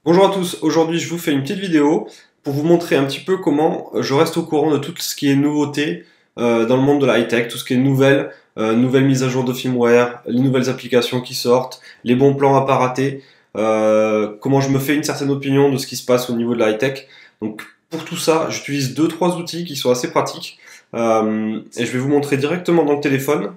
Bonjour à tous, aujourd'hui je vous fais une petite vidéo pour vous montrer un petit peu comment je reste au courant de tout ce qui est nouveauté dans le monde de la high-tech, tout ce qui est nouvelles mises à jour de firmware, les nouvelles applications qui sortent, les bons plans à pas rater, comment je me fais une certaine opinion de ce qui se passe au niveau de la high-tech. Donc pour tout ça, j'utilise 2-3 outils qui sont assez pratiques et je vais vous montrer directement dans le téléphone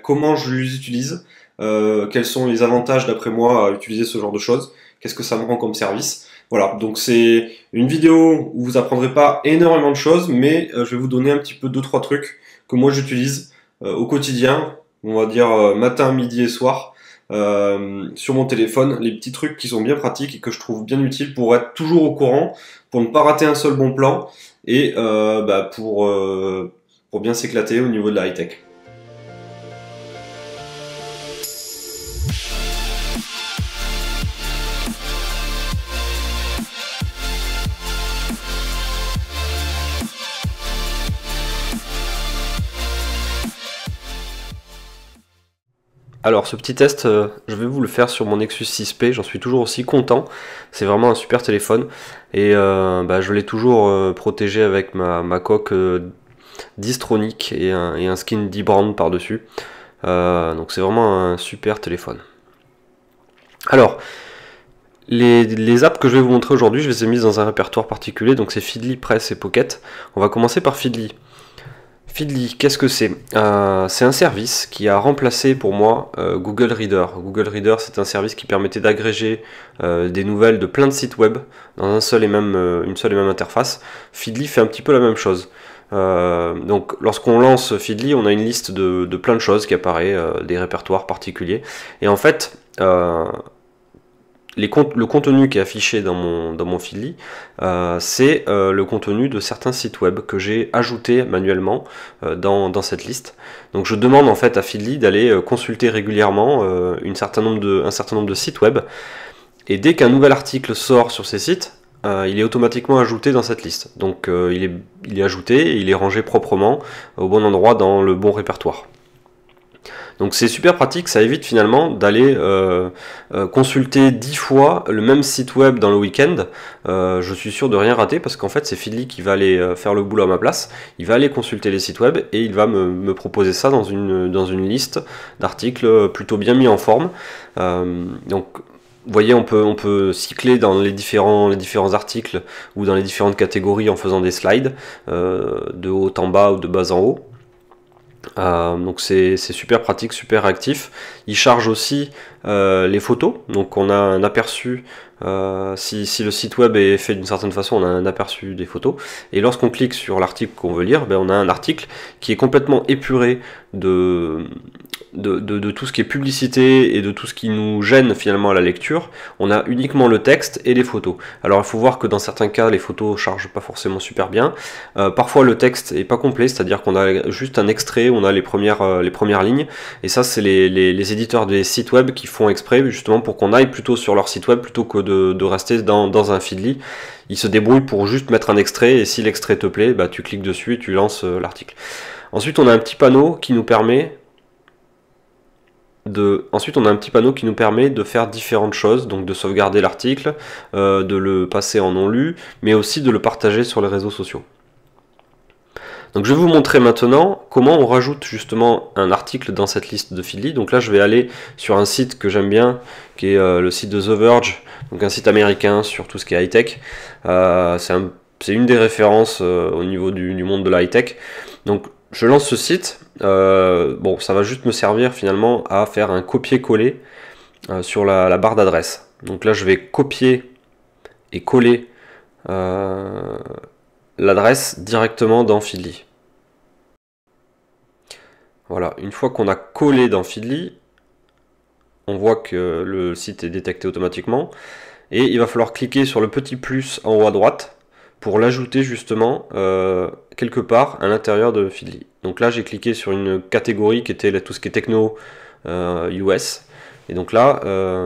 comment je les utilise, quels sont les avantages d'après moi à utiliser ce genre de choses. Qu'est-ce que ça me rend comme service? Voilà, donc c'est une vidéo où vous apprendrez pas énormément de choses, mais je vais vous donner un petit peu 2-3 trucs que moi j'utilise au quotidien, on va dire matin, midi et soir, sur mon téléphone, les petits trucs qui sont bien pratiques et que je trouve bien utiles pour être toujours au courant, pour ne pas rater un seul bon plan et pour bien s'éclater au niveau de la high-tech. Alors ce petit test, je vais vous le faire sur mon Nexus 6P, j'en suis toujours aussi content, c'est vraiment un super téléphone et je l'ai toujours protégé avec ma coque Distronic et un skin D-Brand par-dessus, donc c'est vraiment un super téléphone. Alors, les apps que je vais vous montrer aujourd'hui, je les ai mises dans un répertoire particulier, donc c'est Feedly, Press et Pocket. On va commencer par Feedly. Feedly, qu'est-ce que c'est? C'est un service qui a remplacé pour moi Google Reader. Google Reader, c'est un service qui permettait d'agréger des nouvelles de plein de sites web dans une seule et même interface. Feedly fait un petit peu la même chose. Donc lorsqu'on lance Feedly, on a une liste de plein de choses qui apparaît, des répertoires particuliers. Et en fait, le contenu qui est affiché dans mon Feedly, c'est le contenu de certains sites web que j'ai ajouté manuellement dans cette liste. Donc je demande en fait à Feedly d'aller consulter régulièrement un certain nombre de sites web, et dès qu'un nouvel article sort sur ces sites, il est automatiquement ajouté dans cette liste. Donc il est ajouté et il est rangé proprement au bon endroit dans le bon répertoire. Donc c'est super pratique, ça évite finalement d'aller consulter 10 fois le même site web dans le week-end. Je suis sûr de rien rater parce qu'en fait c'est Feedly qui va aller faire le boulot à ma place. Il va aller consulter les sites web et il va me proposer ça dans une liste d'articles plutôt bien mis en forme. Donc vous voyez, on peut cycler dans les différents articles ou dans les différentes catégories en faisant des slides de haut en bas ou de bas en haut. Donc c'est super pratique, super réactif. Il charge aussi les photos, donc on a un aperçu, si le site web est fait d'une certaine façon, on a un aperçu des photos, et lorsqu'on clique sur l'article qu'on veut lire, on a un article qui est complètement épuré de tout ce qui est publicité et de tout ce qui nous gêne finalement à la lecture. On a uniquement le texte et les photos. Alors il faut voir que dans certains cas les photos chargent pas forcément super bien, parfois le texte est pas complet, c'est-à-dire qu'on a juste un extrait, on a les premières lignes, et ça c'est les éditeurs des sites web qui font exprès justement pour qu'on aille plutôt sur leur site web plutôt que de rester dans un Feedly. Ils se débrouillent pour juste mettre un extrait, et si l'extrait te plaît, tu cliques dessus et tu lances l'article. Ensuite on a un petit panneau qui nous permet de faire différentes choses, donc de sauvegarder l'article, de le passer en non lu, mais aussi de le partager sur les réseaux sociaux. Donc je vais vous montrer maintenant comment on rajoute justement un article dans cette liste de Feedly. Donc là je vais aller sur un site que j'aime bien, qui est le site de The Verge, donc un site américain sur tout ce qui est high-tech. C'est une des références au niveau du monde de la high-tech. Donc je lance ce site, ça va juste me servir finalement à faire un copier-coller sur la barre d'adresse. Donc là je vais copier et coller l'adresse directement dans Feedly. Voilà, une fois qu'on a collé dans Feedly, on voit que le site est détecté automatiquement, et il va falloir cliquer sur le petit plus en haut à droite pour l'ajouter justement quelque part à l'intérieur de Feedly. Donc là j'ai cliqué sur une catégorie qui était tout ce qui est techno US, Et donc là,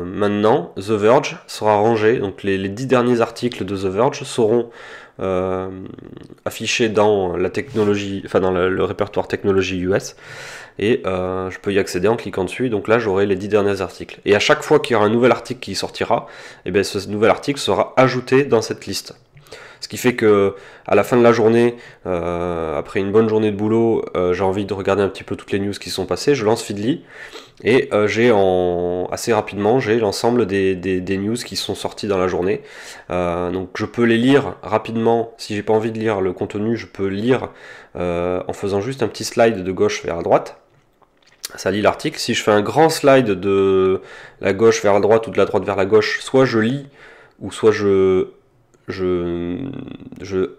maintenant, The Verge sera rangé, donc les 10 derniers articles de The Verge seront affichés dans la technologie, enfin dans le répertoire technologie US, et je peux y accéder en cliquant dessus. Donc là, j'aurai les 10 derniers articles. Et à chaque fois qu'il y aura un nouvel article qui sortira, et bien ce nouvel article sera ajouté dans cette liste. Ce qui fait que à la fin de la journée, après une bonne journée de boulot, j'ai envie de regarder un petit peu toutes les news qui sont passées, je lance Feedly et j'ai assez rapidement j'ai l'ensemble des news qui sont sorties dans la journée. Donc je peux les lire rapidement. Si j'ai pas envie de lire le contenu, je peux lire en faisant juste un petit slide de gauche vers la droite. Ça lit l'article. Si je fais un grand slide de la gauche vers la droite ou de la droite vers la gauche, soit je lis ou soit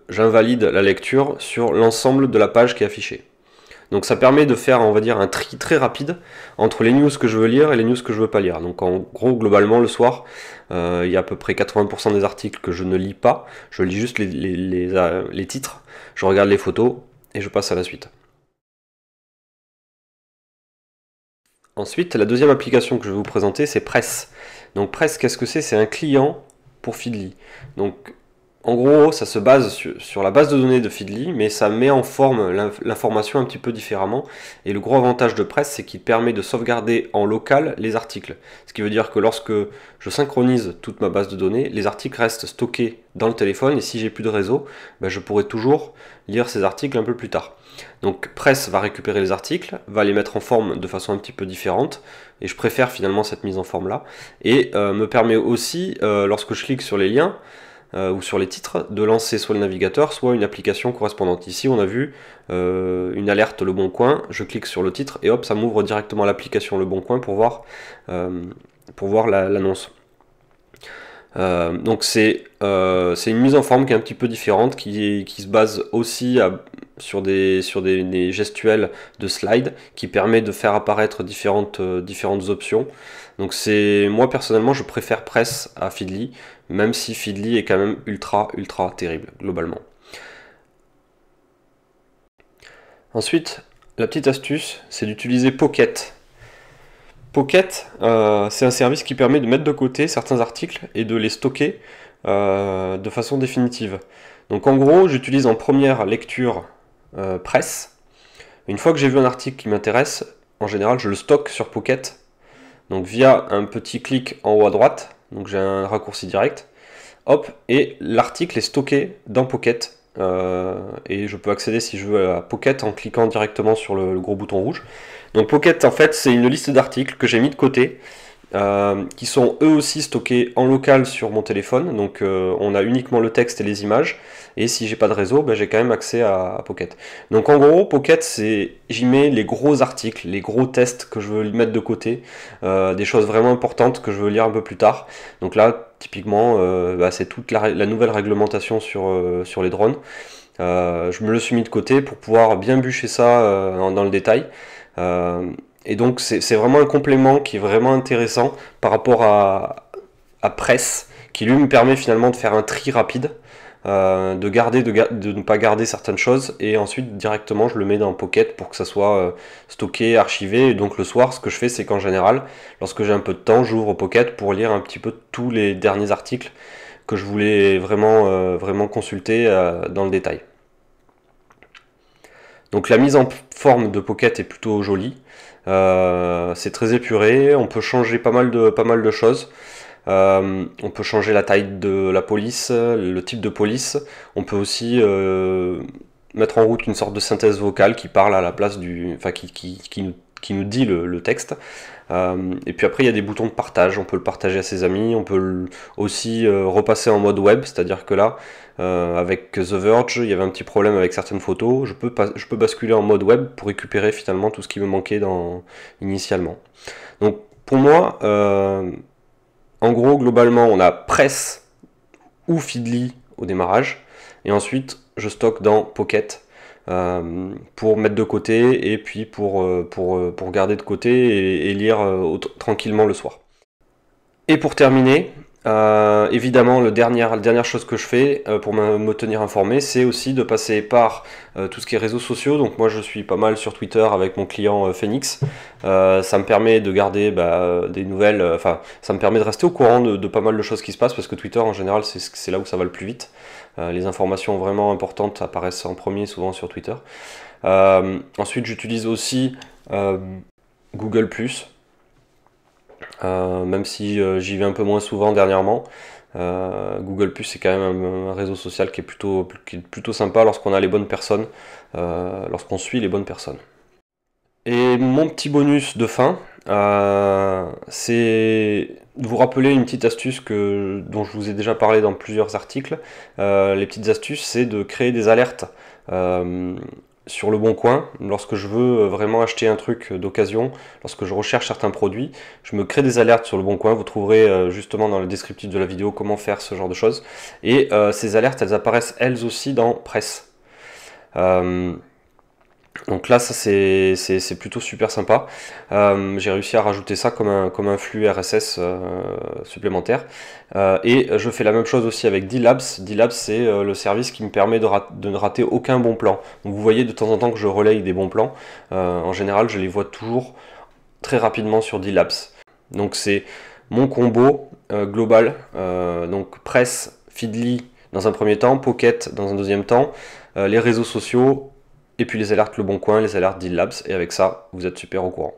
j'invalide la lecture sur l'ensemble de la page qui est affichée. Donc ça permet de faire, on va dire, un tri très rapide entre les news que je veux lire et les news que je veux pas lire. Donc en gros, globalement, le soir, il y a à peu près 80% des articles que je ne lis pas. Je lis juste les titres, je regarde les photos et je passe à la suite. Ensuite, la deuxième application que je vais vous présenter, c'est Press. Donc Press, qu'est-ce que c'est? C'est un client pour Feedly. Donc en gros, ça se base sur la base de données de Feedly, mais ça met en forme l'information un petit peu différemment. Et le gros avantage de Press, c'est qu'il permet de sauvegarder en local les articles. Ce qui veut dire que lorsque je synchronise toute ma base de données, les articles restent stockés dans le téléphone, et si j'ai plus de réseau, ben je pourrai toujours lire ces articles un peu plus tard. Donc Press va récupérer les articles, va les mettre en forme de façon un petit peu différente, et je préfère finalement cette mise en forme là, et me permet aussi, lorsque je clique sur les liens, ou sur les titres, de lancer soit le navigateur, soit une application correspondante. Ici on a vu une alerte Le Bon Coin, je clique sur le titre et hop, ça m'ouvre directement l'application Le Bon Coin pour voir l'annonce. Donc c'est une mise en forme qui est un petit peu différente, qui se base aussi sur des gestuels de slide, qui permet de faire apparaître différentes options. Donc moi personnellement je préfère Press à Feedly, même si Feedly est quand même ultra terrible globalement. Ensuite, la petite astuce, c'est d'utiliser Pocket. Pocket, c'est un service qui permet de mettre de côté certains articles et de les stocker de façon définitive. Donc en gros, j'utilise en première lecture Press. Une fois que j'ai vu un article qui m'intéresse, en général, je le stocke sur Pocket. Donc via un petit clic en haut à droite, donc j'ai un raccourci direct, hop, et l'article est stocké dans Pocket. Et je peux accéder si je veux à Pocket en cliquant directement sur le gros bouton rouge. Donc Pocket, en fait, c'est une liste d'articles que j'ai mis de côté, qui sont eux aussi stockés en local sur mon téléphone. Donc on a uniquement le texte et les images, et si j'ai pas de réseau, ben, j'ai quand même accès à Pocket. Donc en gros, Pocket, j'y mets les gros articles, les gros tests que je veux mettre de côté, des choses vraiment importantes que je veux lire un peu plus tard. Donc là, typiquement, c'est toute la nouvelle réglementation sur les drones. Je me le suis mis de côté pour pouvoir bien bûcher ça dans le détail. Et donc c'est vraiment un complément qui est vraiment intéressant par rapport à Press, qui lui me permet finalement de faire un tri rapide, de ne pas garder certaines choses, et ensuite directement je le mets dans Pocket pour que ça soit stocké, archivé. Et donc le soir, ce que je fais, c'est qu'en général, lorsque j'ai un peu de temps, j'ouvre Pocket pour lire un petit peu tous les derniers articles que je voulais vraiment consulter dans le détail. Donc la mise en forme de Pocket est plutôt jolie, c'est très épuré, on peut changer pas mal de choses. On peut changer la taille de la police, le type de police. On peut aussi mettre en route une sorte de synthèse vocale qui parle à la place qui nous dit le texte. Et puis après il y a des boutons de partage, on peut le partager à ses amis, on peut aussi repasser en mode web, c'est-à-dire que là, avec The Verge, il y avait un petit problème avec certaines photos, je peux basculer en mode web pour récupérer finalement tout ce qui me manquait initialement. Donc pour moi, en gros, globalement, on a Press ou Feedly au démarrage, et ensuite je stocke dans Pocket pour mettre de côté, et puis pour garder de côté et lire tranquillement le soir. Et pour terminer, Évidemment, la dernière chose que je fais pour me tenir informé, c'est aussi de passer par tout ce qui est réseaux sociaux. Donc moi je suis pas mal sur Twitter avec mon client Phoenix. Ça me permet de garder des nouvelles, enfin ça me permet de rester au courant de pas mal de choses qui se passent, parce que Twitter en général c'est là où ça va le plus vite. Les informations vraiment importantes apparaissent en premier souvent sur Twitter. Ensuite j'utilise aussi Google+. Même si j'y vais un peu moins souvent dernièrement. Google+, c'est quand même un réseau social qui est plutôt sympa lorsqu'on a les bonnes personnes, lorsqu'on suit les bonnes personnes. Et mon petit bonus de fin, c'est de vous rappeler une petite astuce dont je vous ai déjà parlé dans plusieurs articles. Les petites astuces, c'est de créer des alertes sur le bon coin. Lorsque je veux vraiment acheter un truc d'occasion, lorsque je recherche certains produits, je me crée des alertes sur le bon coin. Vous trouverez justement dans le descriptif de la vidéo comment faire ce genre de choses. Et ces alertes, elles apparaissent elles aussi dans Presse. Donc là, ça c'est plutôt super sympa. J'ai réussi à rajouter ça comme un flux RSS supplémentaire. Et je fais la même chose aussi avec D-Labs. D-Labs, c'est le service qui me permet de ne rater aucun bon plan. Donc vous voyez de temps en temps que je relaye des bons plans. En général, je les vois toujours très rapidement sur D-Labs. Donc c'est mon combo global. Donc Presse, Feedly dans un premier temps, Pocket dans un deuxième temps, les réseaux sociaux, et puis les alertes Le Bon Coin, les alertes D-Labs, et avec ça, vous êtes super au courant.